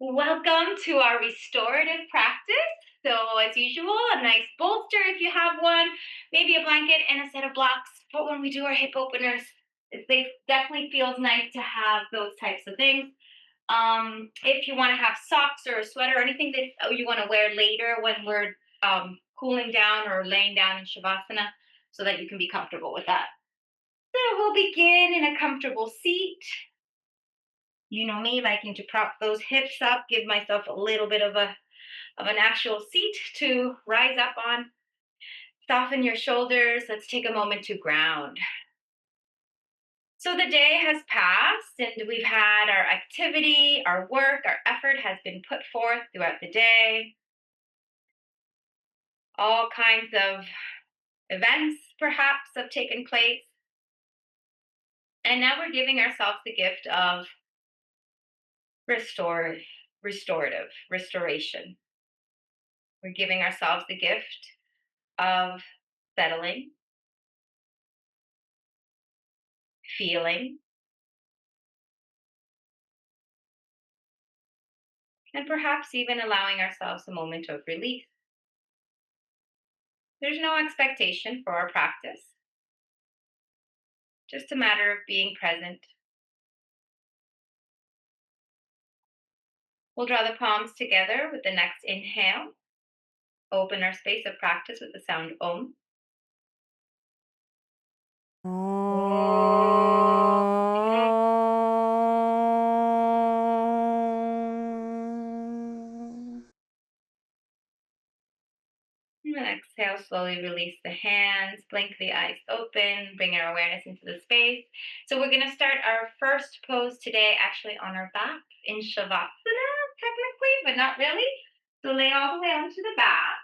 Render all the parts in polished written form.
Welcome to our restorative practice. So, as usual, a nice bolster if you have one, maybe a blanket and a set of blocks. But when we do our hip openers, it definitely feels nice to have those types of things. If you want to have socks or a sweater or anything that you want to wear later when we're cooling down or laying down in Shavasana, so that you can be comfortable with that. So, we'll begin in a comfortable seat. You know me liking to prop those hips up, give myself a little bit of an actual seat to rise up on. Soften your shoulders. Let's take a moment to ground. So the day has passed and we've had our activity, our work, our effort has been put forth throughout the day. All kinds of events perhaps have taken place. And now we're giving ourselves the gift of restoration. We're giving ourselves the gift of settling, feeling, and perhaps even allowing ourselves a moment of release. There's no expectation for our practice, just a matter of being present. We'll draw the palms together with the next inhale. Open our space of practice with the sound Om. And then exhale, slowly release the hands, blink the eyes open, bring our awareness into the space. So we're going to start our first pose today actually on our back in Shavasana, technically, but not really. So lay all the way onto the back.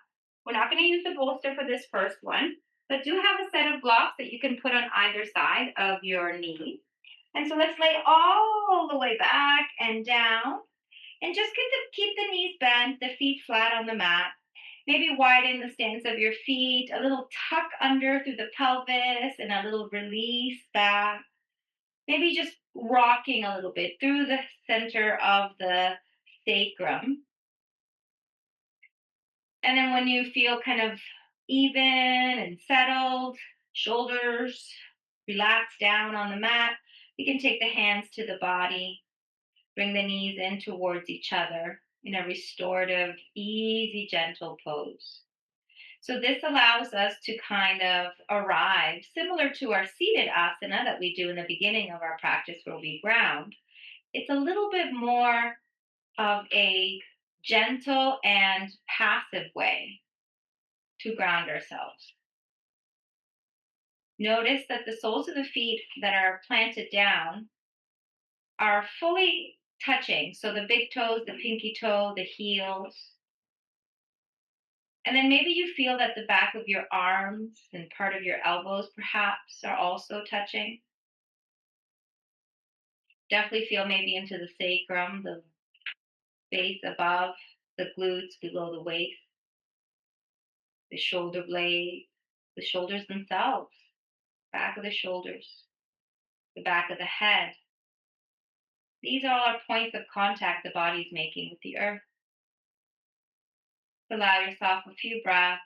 We're not going to use the bolster for this first one, but do have a set of blocks that you can put on either side of your knee. And so let's lay all the way back and down and just keep the knees bent, the feet flat on the mat. Maybe widen the stance of your feet, a little tuck under through the pelvis and a little release back. Maybe just rocking a little bit through the center of the sacrum. And then when you feel kind of even and settled, shoulders relax down on the mat, you can take the hands to the body, bring the knees in towards each other in a restorative, easy, gentle pose. So this allows us to kind of arrive, similar to our seated asana that we do in the beginning of our practice where we ground. It's a little bit more of a gentle and passive way to ground ourselves. Notice that the soles of the feet that are planted down are fully touching. So the big toes, the pinky toe, the heels. And then maybe you feel that the back of your arms and part of your elbows perhaps are also touching. Definitely feel maybe into the sacrum, the base above, the glutes below the waist, the shoulder blades, the shoulders themselves, back of the shoulders, the back of the head. These are all our points of contact the body's making with the earth. Allow yourself a few breaths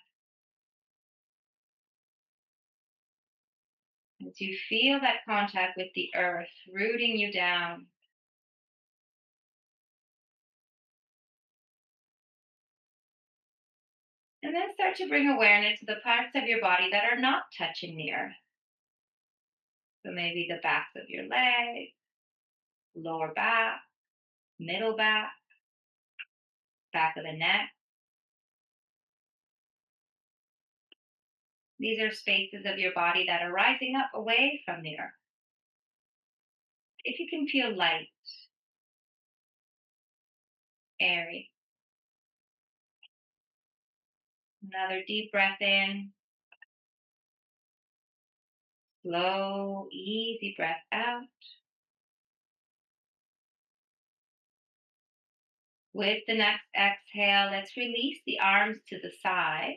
as you feel that contact with the earth rooting you down. And then start to bring awareness to the parts of your body that are not touching the earth. So maybe the backs of your legs, lower back, middle back, back of the neck. These are spaces of your body that are rising up away from the earth. If you can feel light, airy. Another deep breath in. Slow, easy breath out. With the next exhale, let's release the arms to the side,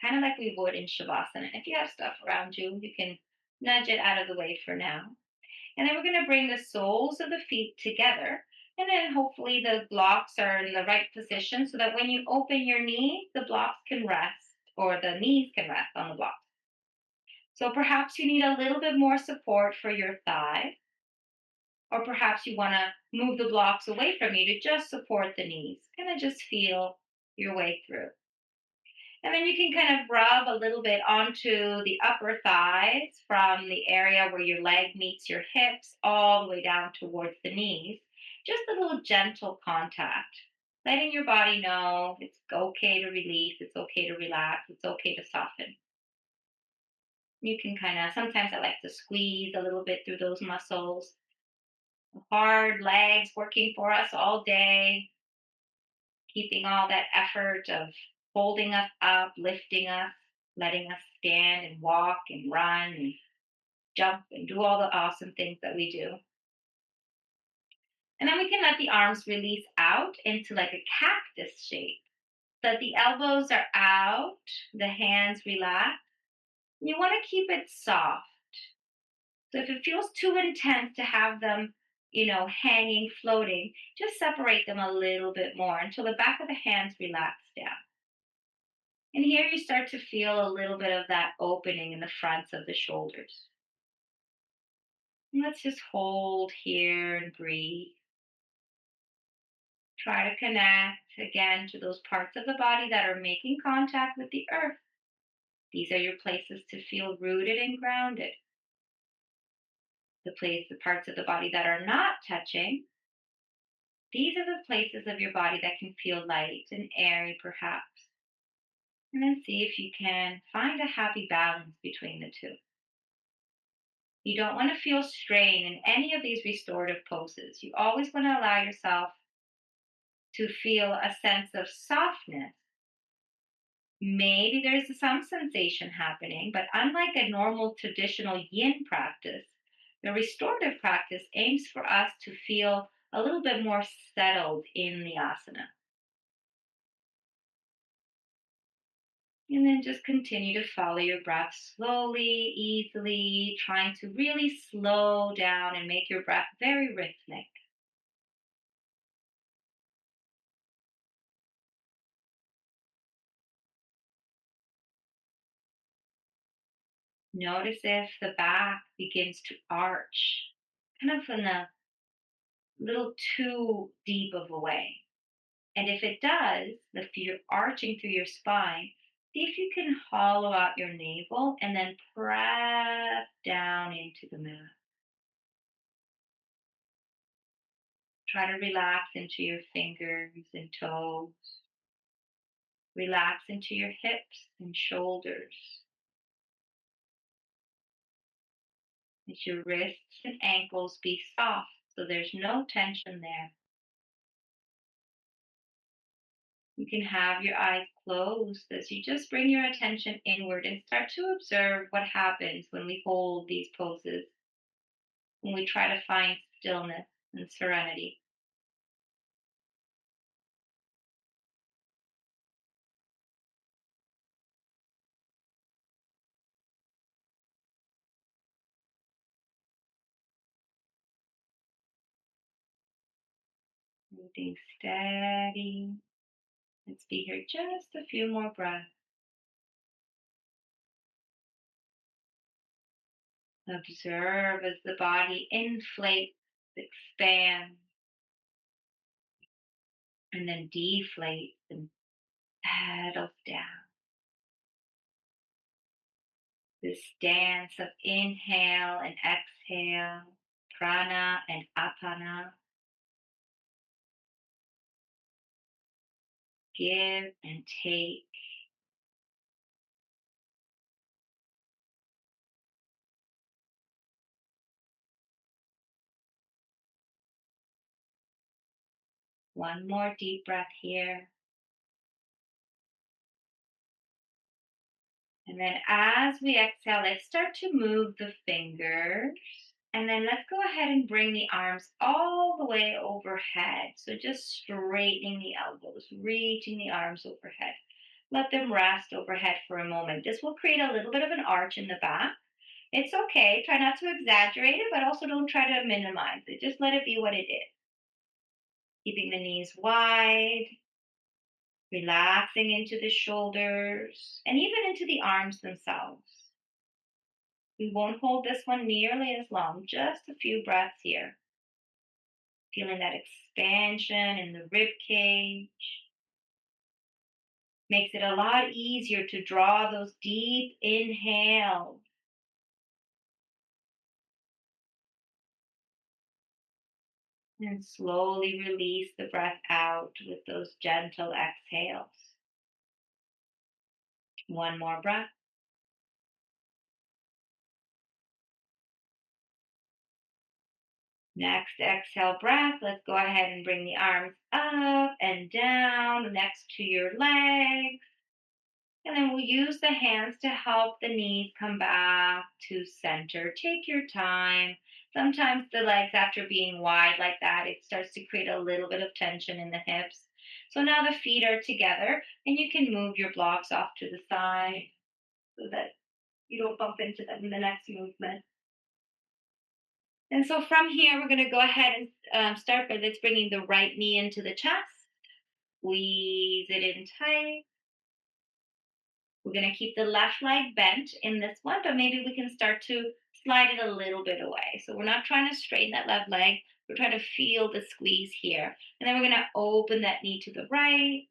kind of like we would in Shavasana. If you have stuff around you, you can nudge it out of the way for now. And then we're going to bring the soles of the feet together And then hopefully the blocks are in the right position so that when you open your knee, the blocks can rest or the knees can rest on the blocks. So perhaps you need a little bit more support for your thigh, or perhaps you want to move the blocks away from you to just support the knees. Kind of just feel your way through. And then you can kind of rub a little bit onto the upper thighs from the area where your leg meets your hips all the way down towards the knees. Just a little gentle contact, letting your body know it's okay to release, it's okay to relax, it's okay to soften. You can kind of, sometimes I like to squeeze a little bit through those muscles. Hard legs working for us all day, keeping all that effort of holding us up, lifting us, letting us stand and walk and run and jump and do all the awesome things that we do. And then we can let the arms release out into like a cactus shape. So that the elbows are out, the hands relax. You want to keep it soft. So if it feels too intense to have them, hanging, floating, just separate them a little bit more until the back of the hands relax down. And here you start to feel a little bit of that opening in the fronts of the shoulders. And let's just hold here and breathe. Try to connect again to those parts of the body that are making contact with the earth. These are your places to feel rooted and grounded. The parts of the body that are not touching, these are the places of your body that can feel light and airy, perhaps. And then see if you can find a happy balance between the two. You don't want to feel strain in any of these restorative poses. You always want to allow yourself to feel a sense of softness. Maybe there's some sensation happening, but unlike a normal traditional yin practice, the restorative practice aims for us to feel a little bit more settled in the asana. And then just continue to follow your breath slowly, easily, trying to really slow down and make your breath very rhythmic. Notice if the back begins to arch, kind of in a little too deep of a way. And if it does, if you're arching through your spine, see if you can hollow out your navel and then press down into the mat. Try to relax into your fingers and toes. Relax into your hips and shoulders. Let your wrists and ankles be soft so there's no tension there. You can have your eyes closed as you just bring your attention inward and start to observe what happens when we hold these poses, when we try to find stillness and serenity. Breathing steady. Let's be here just a few more breaths. Observe as the body inflates, expands, and then deflates and settles down. This dance of inhale and exhale, prana and apana, give and take. One more deep breath here. And then as we exhale, let's start to move the fingers. And then let's go ahead and bring the arms all the way overhead. So just straightening the elbows, reaching the arms overhead. Let them rest overhead for a moment. This will create a little bit of an arch in the back. It's okay. Try not to exaggerate it, but also don't try to minimize it. Just let it be what it is. keeping the knees wide, relaxing into the shoulders, and even into the arms themselves. We won't hold this one nearly as long, just a few breaths here. Feeling that expansion in the rib cage. Makes it a lot easier to draw those deep inhales. And slowly release the breath out with those gentle exhales. One more breath. Next exhale breath, let's go ahead and bring the arms up and down next to your legs. And then we'll use the hands to help the knees come back to center. Take your time. Sometimes the legs, after being wide like that, it starts to create a little bit of tension in the hips. So now the feet are together, and you can move your blocks off to the side so that you don't bump into them in the next movement. And so from here, we're going to go ahead and start by let's bringing the right knee into the chest. Squeeze it in tight. We're going to keep the left leg bent in this one, but maybe we can start to slide it a little bit away. So we're not trying to straighten that left leg. We're trying to feel the squeeze here. And then we're going to open that knee to the right.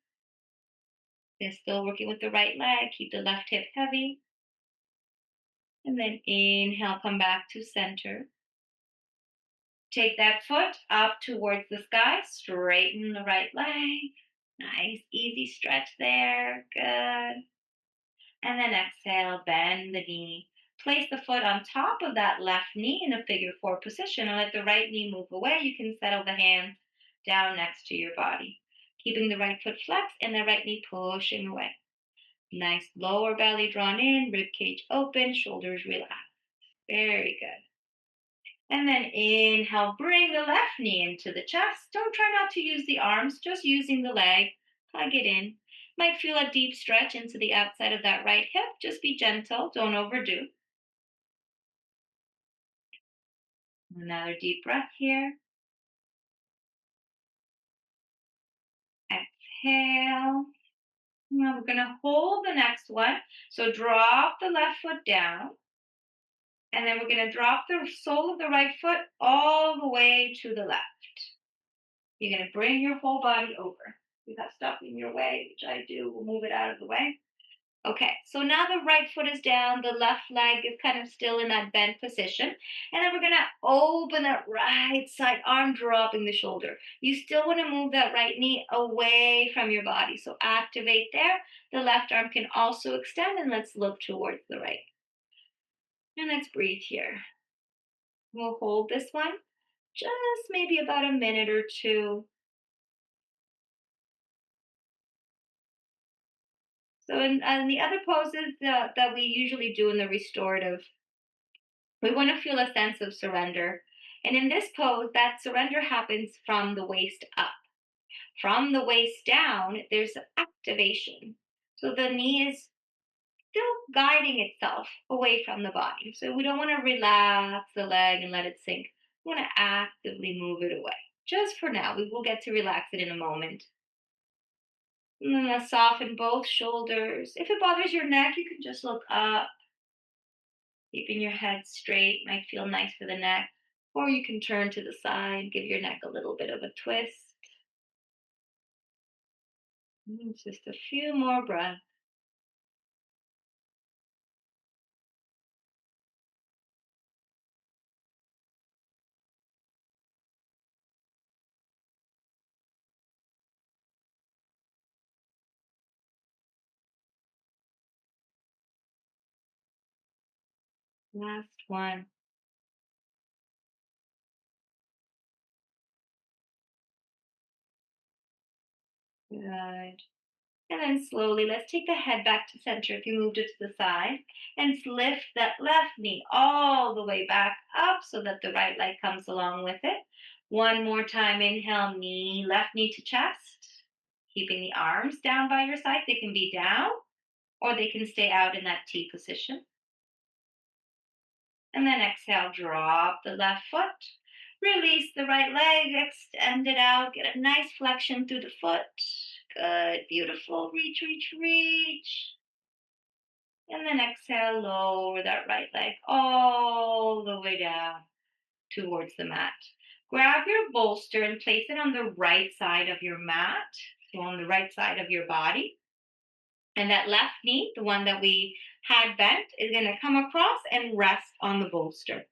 Then still working with the right leg. Keep the left hip heavy. And then inhale, come back to center. Take that foot up towards the sky. Straighten the right leg. Nice, easy stretch there. Good. And then exhale, bend the knee. Place the foot on top of that left knee in a figure four position and let the right knee move away. You can settle the hands down next to your body. Keeping the right foot flexed and the right knee pushing away. Nice lower belly drawn in, rib cage open, shoulders relaxed. Very good. And then inhale, bring the left knee into the chest. Don't try not to use the arms, just using the leg. Plug it in. Might feel a deep stretch into the outside of that right hip. Just be gentle, don't overdo. Another deep breath here. Exhale. Now we're going to hold the next one. So drop the left foot down. And then we're going to drop the sole of the right foot all the way to the left. You're going to bring your whole body over. If you have stuff in your way, which I do, we'll move it out of the way. Okay, so now the right foot is down, the left leg is kind of still in that bent position. And then we're going to open that right side arm, dropping the shoulder. You still want to move that right knee away from your body. So activate there. The left arm can also extend, and let's look towards the right. And let's breathe here. We'll hold this one just maybe about a minute or two. So in the other poses that we usually do in the restorative, we want to feel a sense of surrender. And in this pose, that surrender happens from the waist up. From the waist down, there's activation. So the knee is still guiding itself away from the body. So we don't want to relax the leg and let it sink. We want to actively move it away. Just for now, we will get to relax it in a moment. And then let's soften both shoulders. If it bothers your neck, you can just look up. Keeping your head straight might feel nice for the neck. Or you can turn to the side, give your neck a little bit of a twist. Just a few more breaths. Last one. Good. And then slowly, let's take the head back to center if you moved it to the side. And lift that left knee all the way back up so that the right leg comes along with it. One more time, inhale, left knee to chest. Keeping the arms down by your side. They can be down or they can stay out in that T position. And then exhale, drop the left foot. Release the right leg, extend it out, get a nice flexion through the foot. Good, beautiful. Reach, reach, reach. And then exhale, lower that right leg all the way down towards the mat. Grab your bolster and place it on the right side of your mat, so on the right side of your body. And that left knee, the one that we had bent, is going to come across and rest on the bolster.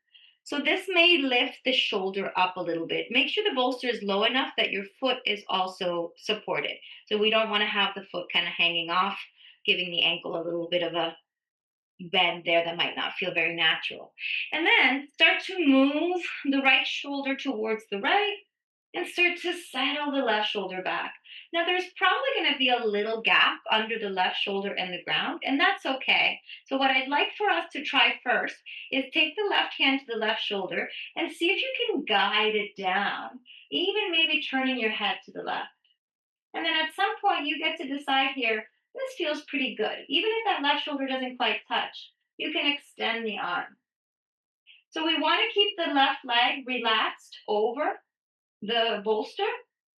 So this may lift the shoulder up a little bit. Make sure the bolster is low enough that your foot is also supported. So we don't want to have the foot kind of hanging off, giving the ankle a little bit of a bend there that might not feel very natural. And then start to move the right shoulder towards the right and start to settle the left shoulder back. Now, there's probably going to be a little gap under the left shoulder and the ground, and that's okay. So, what I'd like for us to try first is take the left hand to the left shoulder and see if you can guide it down, even maybe turning your head to the left. And then at some point, you get to decide here, this feels pretty good. Even if that left shoulder doesn't quite touch, you can extend the arm. So we want to keep the left leg relaxed over the bolster,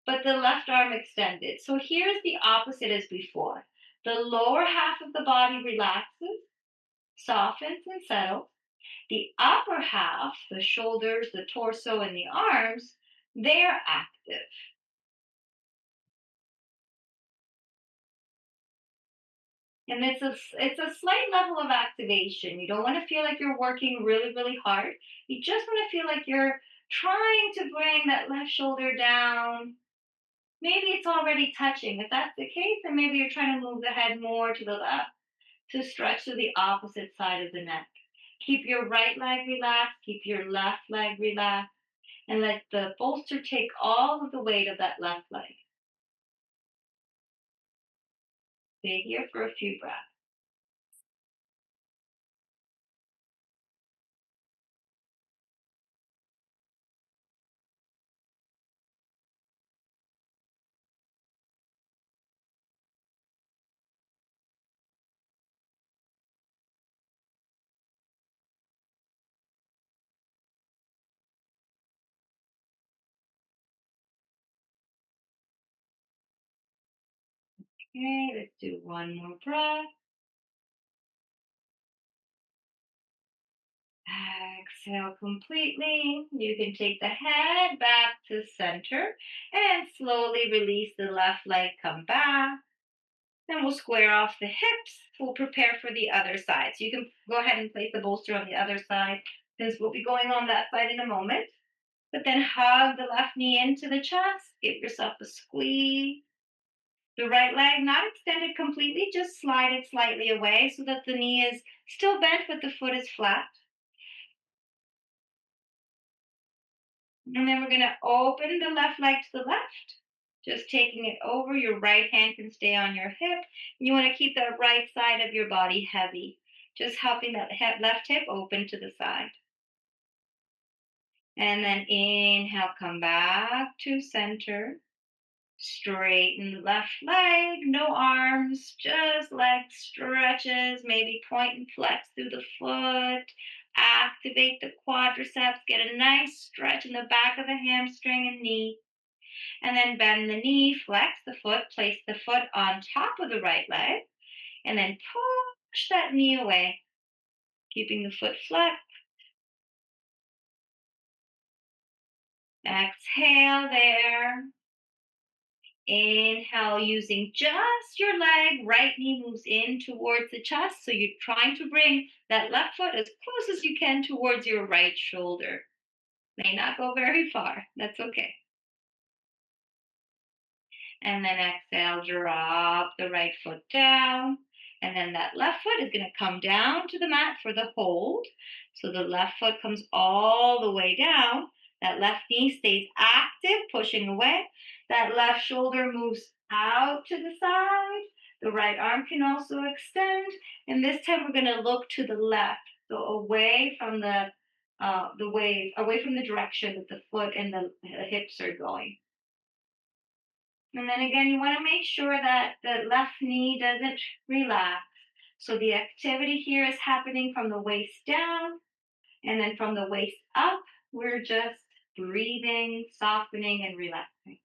but the left arm extended. So here's the opposite as before. The lower half of the body relaxes, softens, and settles. The upper half, the shoulders, the torso, and the arms, they're active. And it's a slight level of activation. You don't want to feel like you're working really, really hard. You just want to feel like you're trying to bring that left shoulder down. Maybe it's already touching. If that's the case, then maybe you're trying to move the head more to the left to stretch to the opposite side of the neck. Keep your right leg relaxed, keep your left leg relaxed, and let the bolster take all of the weight of that left leg. Stay here for a few breaths. Okay, let's do one more breath. Exhale completely. You can take the head back to center and slowly release the left leg, come back. Then we'll square off the hips. We'll prepare for the other side. So you can go ahead and place the bolster on the other side since we'll be going on that side in a moment. But then hug the left knee into the chest. Give yourself a squeeze. The right leg not extended completely, just slide it slightly away so that the knee is still bent but the foot is flat. And then we're going to open the left leg to the left, just taking it over. Your right hand can stay on your hip. You want to keep that right side of your body heavy, just helping that left hip open to the side. And then inhale, come back to center. Straighten the left leg, no arms, just leg stretches, maybe point and flex through the foot. Activate the quadriceps, get a nice stretch in the back of the hamstring and knee. And then bend the knee, flex the foot, place the foot on top of the right leg, and then push that knee away, keeping the foot flexed. Exhale there. Inhale, using just your leg, right knee moves in towards the chest. So you're trying to bring that left foot as close as you can towards your right shoulder. May not go very far. That's okay. And then exhale, drop the right foot down. And then that left foot is going to come down to the mat for the hold. So the left foot comes all the way down. That left knee stays active, pushing away. That left shoulder moves out to the side. The right arm can also extend. And this time we're going to look to the left. So away from the wave, away from the direction that the foot and the hips are going. And then again, you want to make sure that the left knee doesn't relax. So the activity here is happening from the waist down, and then from the waist up, we're just breathing, softening, and relaxing.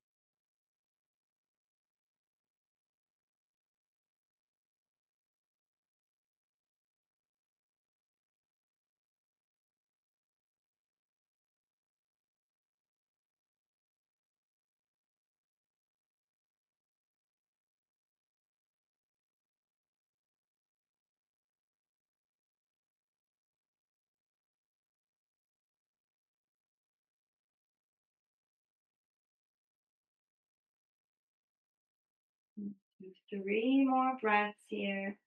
Do 3 more breaths here.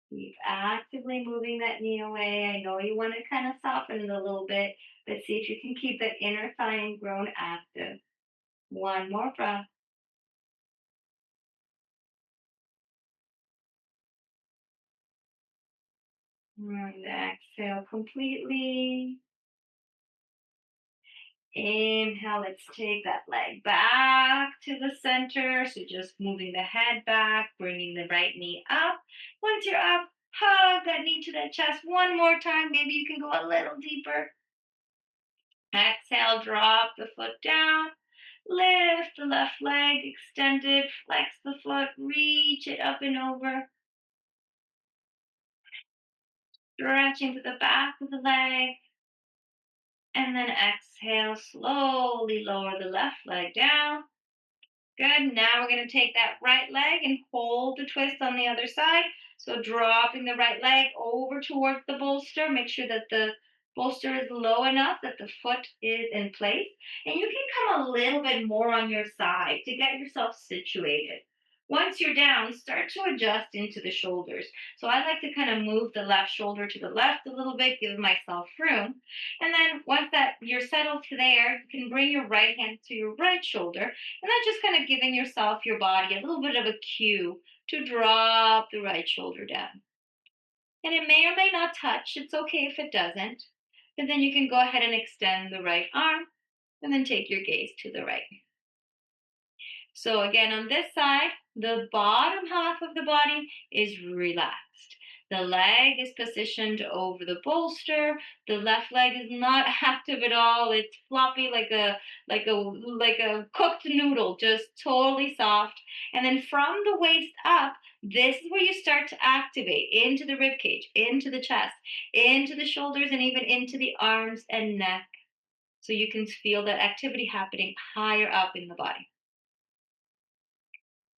Keep actively moving that knee away. I know you want to kind of soften it a little bit, but see if you can keep that inner thigh ingrown active. 1 more breath. And exhale completely. Inhale, let's take that leg back to the center. So just moving the head back, bringing the right knee up. Once you're up, hug that knee to the chest 1 more time. Maybe you can go a little deeper. Exhale, drop the foot down. Lift the left leg extended, flex the foot, reach it up and over. Stretching to the back of the leg. And then exhale, slowly lower the left leg down. Good. Now we're going to take that right leg and hold the twist on the other side. So dropping the right leg over towards the bolster. Make sure that the bolster is low enough that the foot is in place. And you can come a little bit more on your side to get yourself situated. Once you're down, start to adjust into the shoulders. So I like to kind of move the left shoulder to the left a little bit, give myself room. And then once that you're settled to there, you can bring your right hand to your right shoulder and then just kind of giving yourself, your body, a little bit of a cue to drop the right shoulder down. And it may or may not touch. It's okay if it doesn't. But then you can go ahead and extend the right arm and then take your gaze to the right. So again, on this side, the bottom half of the body is relaxed. The leg is positioned over the bolster. The left leg is not active at all. It's floppy like a cooked noodle, just totally soft. And then from the waist up, this is where you start to activate into the rib cage, into the chest, into the shoulders, and even into the arms and neck. So you can feel that activity happening higher up in the body.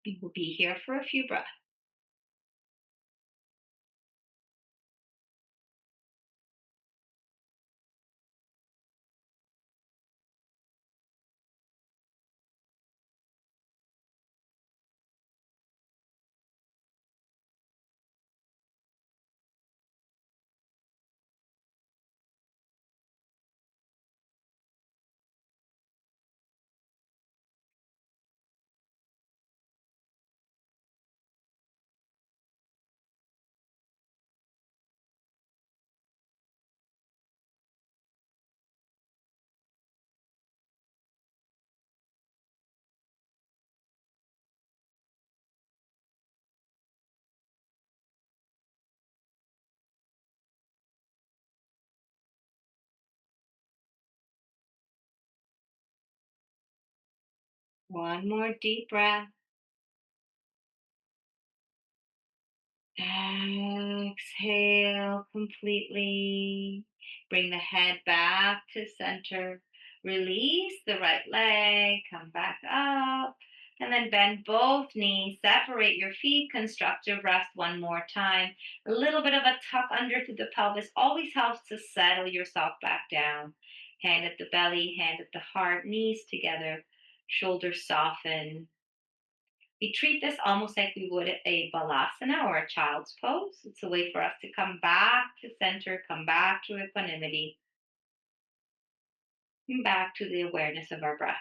We will be here for a few breaths. One more deep breath. Exhale completely. Bring the head back to center. Release the right leg. Come back up. And then bend both knees. Separate your feet. Constructive rest 1 more time. A little bit of a tuck under through the pelvis always helps to settle yourself back down. Hand at the belly, hand at the heart, knees together, shoulders soften. We treat this almost like we would a balasana or a child's pose. It's a way for us to come back to center, come back to equanimity, and back to the awareness of our breath.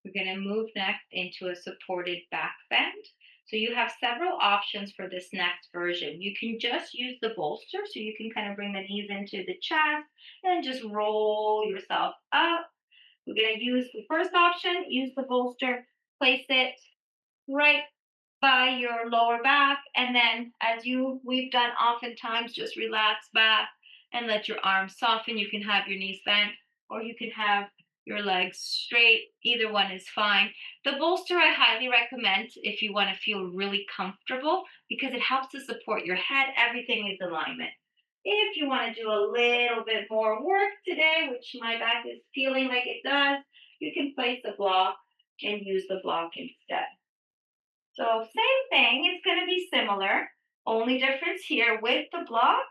We're going to move next into a supported back bend. So you have several options for this next version. You can just use the bolster, so you can kind of bring the knees into the chest and just roll yourself up. We're going to use the first option, use the bolster, place it right by your lower back, and then as we've done oftentimes, just relax back and let your arms soften. You can have your knees bent, or you can have your legs straight. Either one is fine. The bolster I highly recommend if you want to feel really comfortable, because it helps to support your head. Everything is alignment. If you want to do a little bit more work today, which my back is feeling like it does, you can place a block and use the block instead. So same thing, it's going to be similar. Only difference here with the block,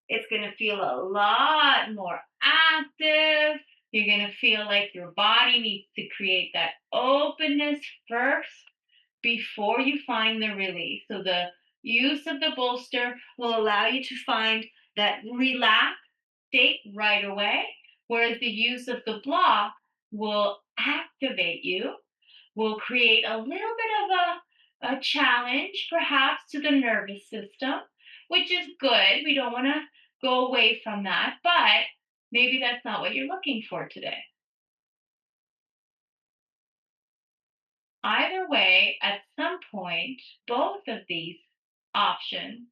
it's going to feel a lot more active. You're going to feel like your body needs to create that openness first before you find the release. So the use of the bolster will allow you to find that relaxed state right away, whereas the use of the block will activate you, will create a little bit of a challenge, perhaps, to the nervous system, which is good. We don't want to go away from that, but maybe that's not what you're looking for today. Either way, at some point, both of these options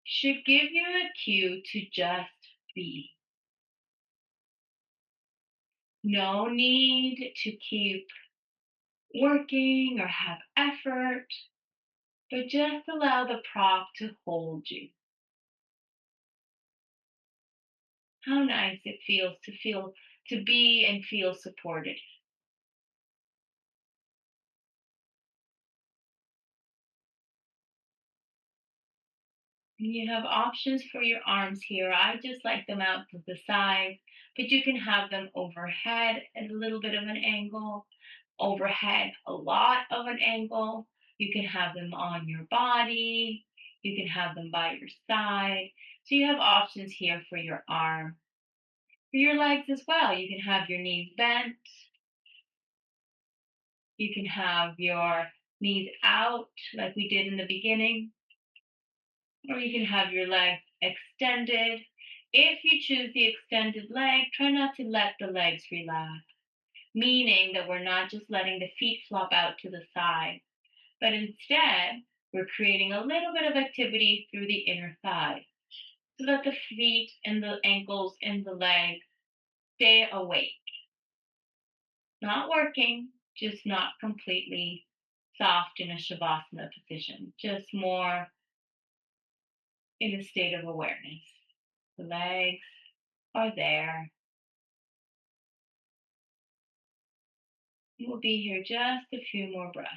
should give you a cue to just be. No need to keep working or have effort, but just allow the prop to hold you. How nice it feels to be and feel supported. You have options for your arms here. I just like them out to the side, but you can have them overhead at a little bit of an angle, overhead a lot of an angle. You can have them on your body. You can have them by your side. So you have options here for your arm. For your legs as well, you can have your knees bent. You can have your knees out like we did in the beginning, or you can have your legs extended. If you choose the extended leg, try not to let the legs relax, meaning that we're not just letting the feet flop out to the side, but instead we're creating a little bit of activity through the inner thigh so that the feet and the ankles and the legs stay awake. Not working, just not completely soft in a shavasana position, just more in a state of awareness. The legs are there. You will be here just a few more breaths.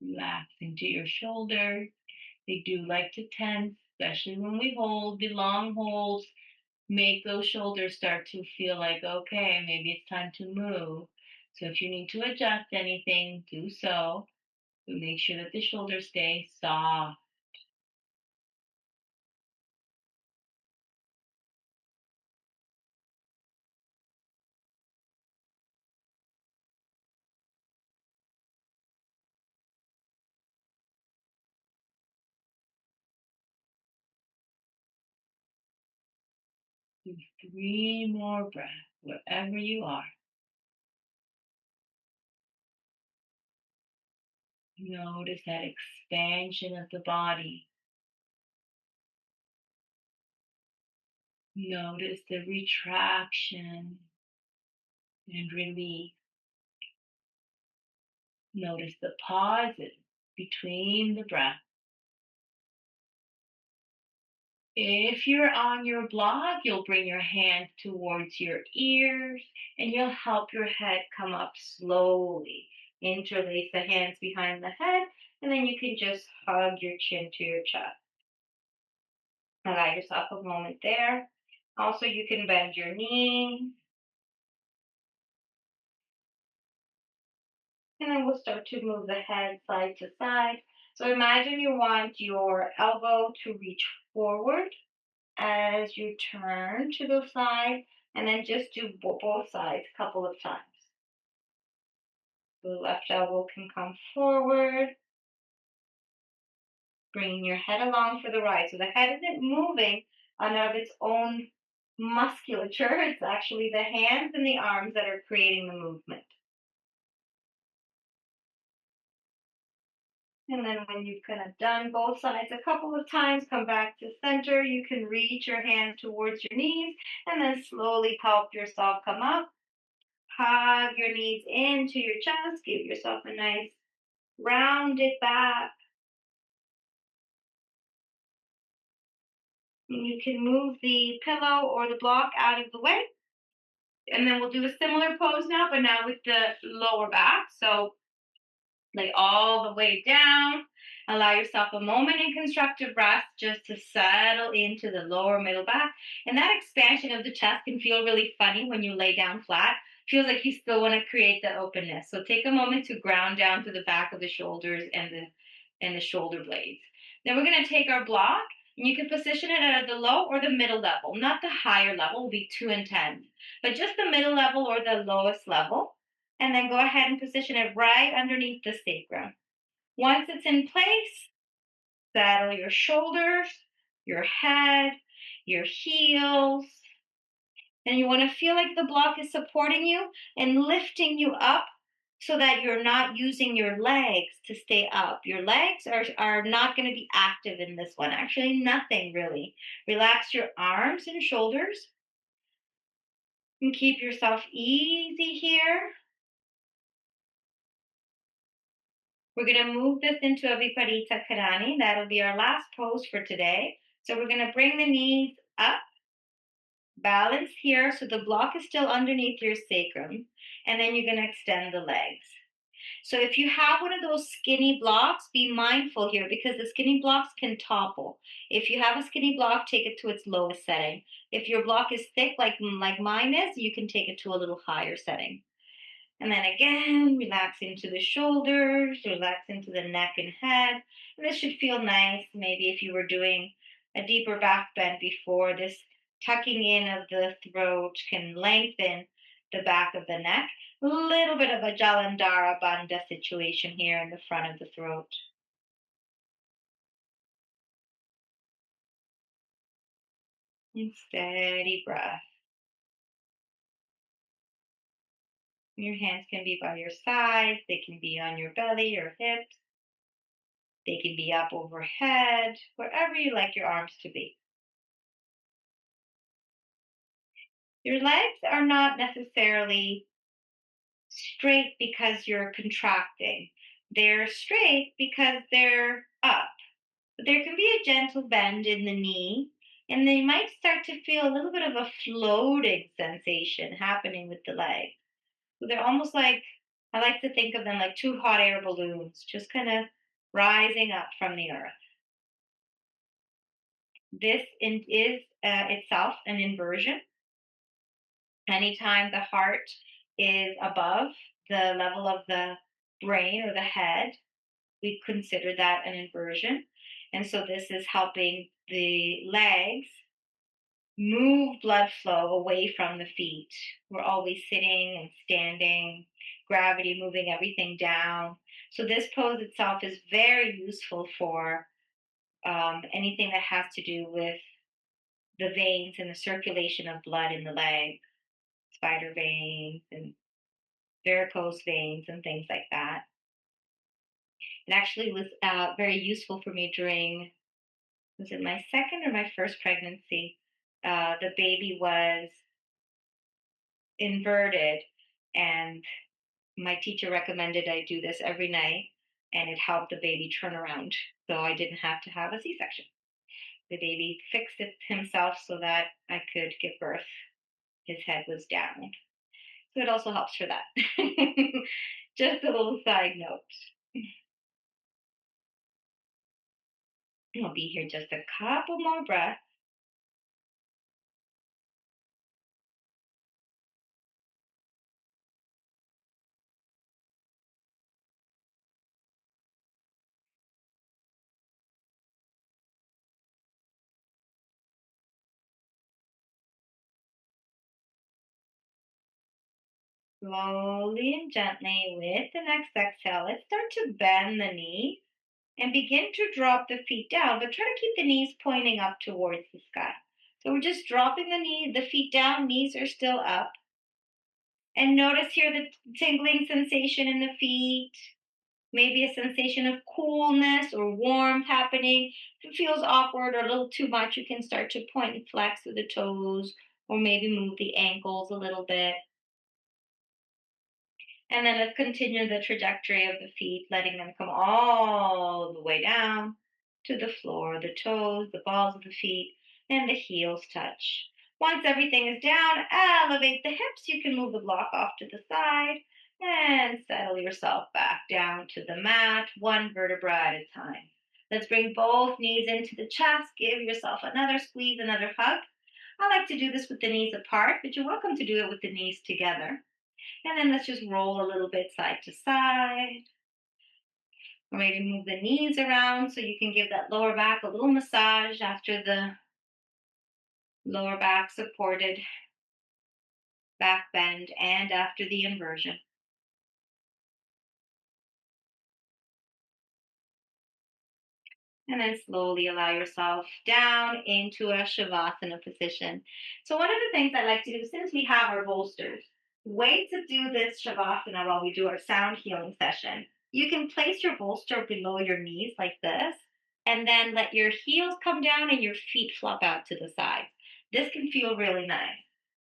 Relaxing to your shoulders. They do like to tense, especially when we hold the long holds. Make those shoulders start to feel like, okay, maybe it's time to move. So if you need to adjust anything, do so. But make sure that the shoulders stay soft. Do 3 more breaths, wherever you are. Notice that expansion of the body. Notice the retraction and release. Notice the pauses between the breaths. If you're on your block, you'll bring your hands towards your ears and you'll help your head come up slowly. Interlace the hands behind the head, and then you can just hug your chin to your chest. Allow yourself a moment there. Also, you can bend your knees. And then we'll start to move the head side to side. So imagine you want your elbow to reach forward as you turn to the side, and then just do both sides a couple of times. The left elbow can come forward, Bringing your head along for the ride. So the head isn't moving out of its own musculature. It's actually the hands and the arms that are creating the movement. And then when you've kind of done both sides a couple of times, come back to center. You can reach your hands towards your knees and then slowly help yourself come up. Hug your knees into your chest. Give yourself a nice rounded back. And you can move the pillow or the block out of the way. And then we'll do a similar pose now, but now with the lower back. So lay all the way down. Allow yourself a moment in constructive rest just to settle into the lower middle back. And that expansion of the chest can feel really funny when you lay down flat. Feels like you still want to create the openness. So take a moment to ground down to the back of the shoulders and the shoulder blades. Then we're going to take our block and you can position it at the low or the middle level. Not the higher level, will be too intense, but just the middle level or the lowest level. And then go ahead and position it right underneath the sacrum. Once it's in place, settle your shoulders, your head, your heels. And you want to feel like the block is supporting you and lifting you up so that you're not using your legs to stay up. Your legs are not going to be active in this one. Actually, nothing really. Relax your arms and shoulders and keep yourself easy here. We're going to move this into a Viparita Karani. That'll be our last pose for today. So we're going to bring the knees up, balance here so the block is still underneath your sacrum, and then you're going to extend the legs. So if you have one of those skinny blocks, be mindful here because the skinny blocks can topple. If you have a skinny block, take it to its lowest setting. If your block is thick like mine is, you can take it to a little higher setting. And then again, relax into the shoulders, relax into the neck and head. And this should feel nice. Maybe if you were doing a deeper back bend before, this tucking in of the throat can lengthen the back of the neck. A little bit of a Jalandhara Bandha situation here in the front of the throat. And steady breath. Your hands can be by your sides, they can be on your belly or hips. They can be up overhead, wherever you like your arms to be. Your legs are not necessarily straight because you're contracting. They're straight because they're up. But there can be a gentle bend in the knee, and they might start to feel a little bit of a floating sensation happening with the leg. So they're almost like, I like to think of them like two hot air balloons, just kind of rising up from the earth. This is itself an inversion. Anytime the heart is above the level of the brain or the head, we consider that an inversion. And so this is helping the legs move blood flow away from the feet. We're always sitting and standing, gravity moving everything down. So this pose itself is very useful for anything that has to do with the veins and the circulation of blood in the leg, spider veins and varicose veins and things like that. It actually was very useful for me during, was it my second or my first pregnancy? The baby was inverted, and my teacher recommended I do this every night, and it helped the baby turn around. So I didn't have to have a C section. The baby fixed it himself so that I could give birth. His head was down. So it also helps for that. Just a little side note. I'll be here just a couple more breaths. Slowly and gently with the next exhale, let's start to bend the knee. And begin to drop the feet down, but try to keep the knees pointing up towards the sky. So we're just dropping the feet down, knees are still up. And notice here the tingling sensation in the feet, maybe a sensation of coolness or warmth happening. If it feels awkward or a little too much, you can start to point and flex with the toes or maybe move the ankles a little bit. And then let's continue the trajectory of the feet, letting them come all the way down to the floor, the toes, the balls of the feet, and the heels touch. Once everything is down, elevate the hips. You can move the block off to the side and settle yourself back down to the mat, one vertebra at a time. Let's bring both knees into the chest. Give yourself another squeeze, another hug. I like to do this with the knees apart, but you're welcome to do it with the knees together. And then let's just roll a little bit side to side. Or maybe move the knees around so you can give that lower back a little massage after the lower back supported back bend and after the inversion. And then slowly allow yourself down into a shavasana position. So one of the things I like to do, since we have our bolsters, wait to do this shavasana while we do our sound healing session. You can place your bolster below your knees like this, and then let your heels come down and your feet flop out to the side. This can feel really nice.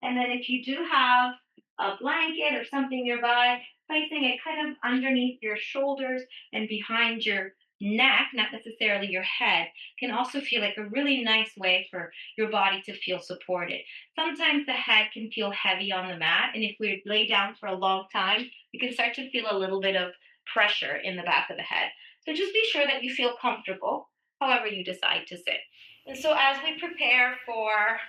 And then if you do have a blanket or something nearby, placing it kind of underneath your shoulders and behind your neck, not necessarily your head, can also feel like a really nice way for your body to feel supported. Sometimes the head can feel heavy on the mat, and if we lay down for a long time, you can start to feel a little bit of pressure in the back of the head. So just be sure that you feel comfortable however you decide to sit. And so as we prepare for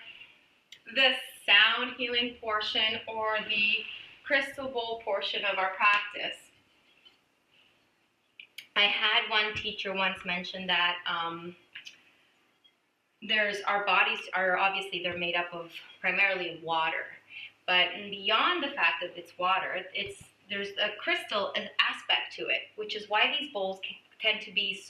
the sound healing portion or the crystal bowl portion of our practice, I had one teacher once mention that our bodies are obviously they're made up of primarily of water, but beyond the fact that it's water, there's a crystal aspect to it, which is why these bowls tend to be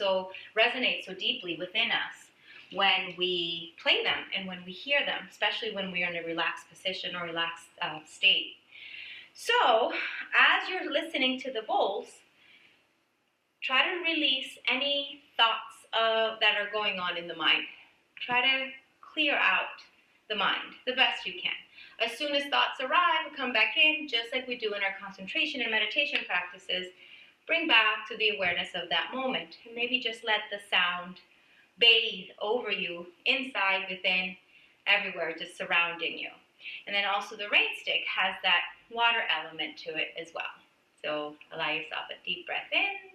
resonate so deeply within us when we play them and when we hear them, especially when we're in a relaxed position or relaxed state. So as you're listening to the bowls, try to release any thoughts that are going on in the mind. Try to clear out the mind the best you can. As soon as thoughts arrive, come back in, just like we do in our concentration and meditation practices. Bring back to the awareness of that moment. And maybe just let the sound bathe over you, inside, within, everywhere, just surrounding you. And then also the rain stick has that water element to it as well. So allow yourself a deep breath in.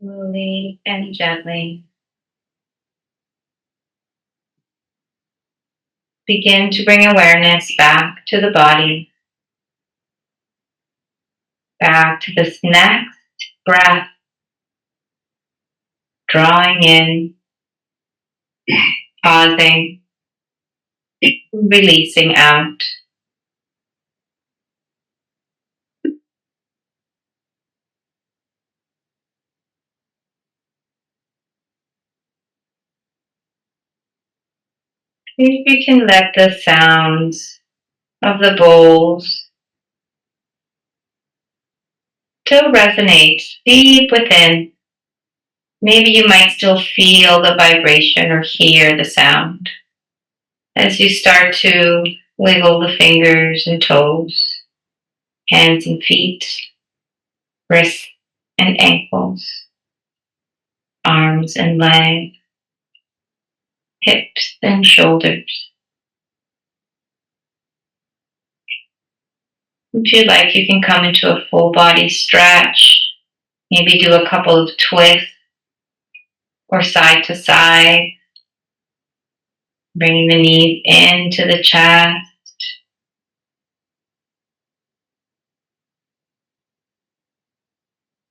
Slowly and gently begin to bring awareness back to the body, back to this next breath, drawing in, pausing, releasing out. See if you can let the sounds of the bowls still resonate deep within. Maybe you might still feel the vibration or hear the sound as you start to wiggle the fingers and toes, hands and feet, wrists and ankles, arms and legs, hips and shoulders. If you like, you can come into a full body stretch, maybe do a couple of twists or side to side, bringing the knees into the chest.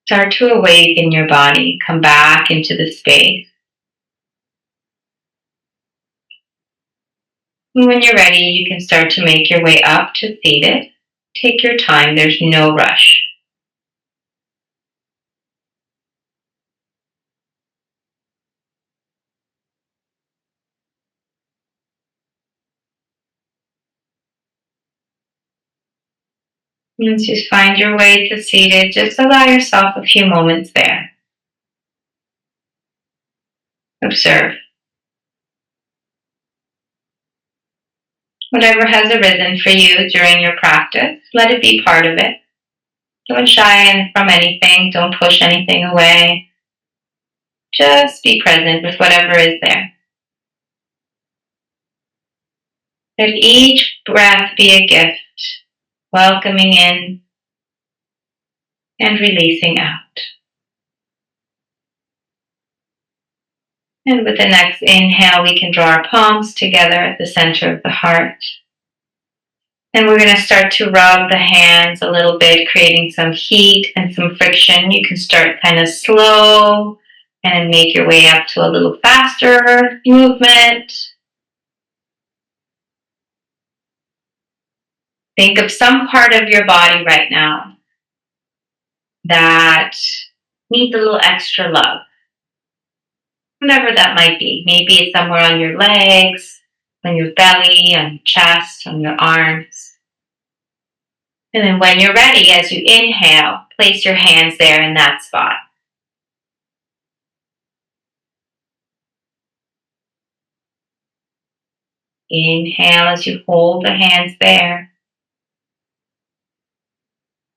Start to awaken your body, come back into the space. And when you're ready, you can start to make your way up to seated. Take your time, there's no rush. Once you find your way to seated, just allow yourself a few moments there. Observe. Whatever has arisen for you during your practice, let it be part of it. Don't shy from anything, don't push anything away. Just be present with whatever is there. Let each breath be a gift, welcoming in and releasing out. And with the next inhale, we can draw our palms together at the center of the heart. And we're going to start to rub the hands a little bit, creating some heat and some friction. You can start kind of slow and make your way up to a little faster movement. Think of some part of your body right now that needs a little extra love. Whatever that might be. Maybe it's somewhere on your legs, on your belly, on your chest, on your arms. And then when you're ready, as you inhale, place your hands there in that spot. Inhale as you hold the hands there.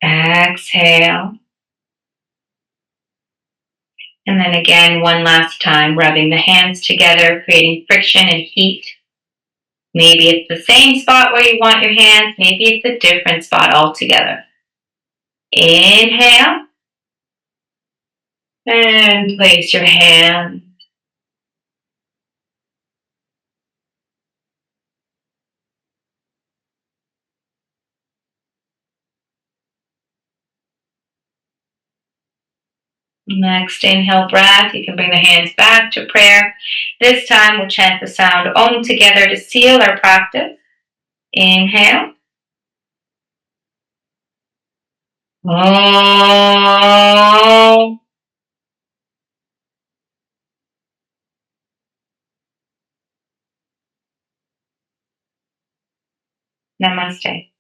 Exhale. And then again, one last time, rubbing the hands together, creating friction and heat. Maybe it's the same spot where you want your hands. Maybe it's a different spot altogether. Inhale. And place your hands. Next inhale breath, you can bring the hands back to prayer. This time we'll chant the sound Om together to seal our practice. Inhale. Om. Namaste.